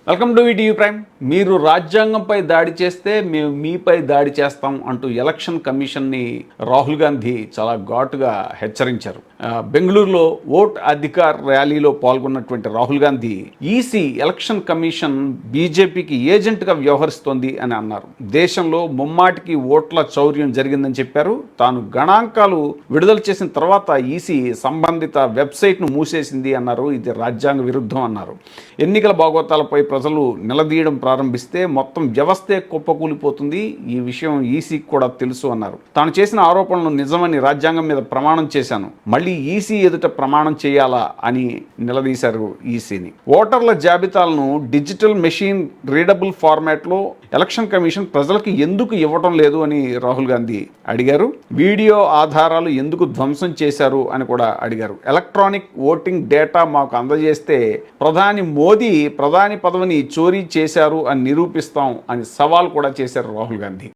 Welcome to ETV prime. మీరు రాజ్యాంగంపై దాడి చేస్తే మేము మీపై దాడి చేస్తాం అంటూ ఎలక్షన్ కమిషన్ని రాహుల్ గాంధీ చాలా ఘాటుగా హెచ్చరించారు. బెంగళూరులో ఓట్ అధికార్ ర్యాలీలో పాల్గొన్నటువంటి Rahul Gandhi EC election commission బీజేపీకి ఏజెంట్గా వ్యవహరిస్తోంది అని అన్నారు. దేశంలో ముమ్మాటికి ఓట్ల చౌర్యం జరిగిందని చెప్పారు. తాను గణాంకాలు విడుదల చేసిన తర్వాత ఈసీ సంబంధిత వెబ్సైట్ను మూసేసింది అన్నారు. ఇది రాజ్యాంగ విరుద్ధం అన్నారు. ఎన్నికల భాగోతాలపై ప్రజలు నిలదీయడం ప్రారంభిస్తే మొత్తం వ్యవస్థే కుప్పకూలిపోతుంది. ఈ విషయం ఈసీకి కూడా తెలుసు అన్నారు. తాను చేసిన ఆరోపణలు నిజమని రాజ్యాంగం మీద ప్రమాణం చేశాను, మళ్ళీ ఈసీ ఎదుట ప్రమాణం చేయాలా అని నిలదీశారు ఈసీని. ఓటర్ల జాబితాలను డిజిటల్ మెషిన్ రీడబుల్ ఫార్మాట్లో ఎలక్షన్ కమిషన్ ప్రజలకు ఎందుకు ఇవ్వడం లేదు అని రాహుల్ గాంధీ అడిగారు. వీడియో ఆధారాలు ఎందుకు ధ్వంసం చేశారు అని కూడా అడిగారు. ఎలక్ట్రానిక్ ఓటింగ్ డేటా మాకు అందజేస్తే ప్రధాని మోదీ ప్రధాని పదవిని చోరీ చేశారు అని నిరూపిస్తాం అని సవాల్ కూడా చేశారు రాహుల్ గాంధీ.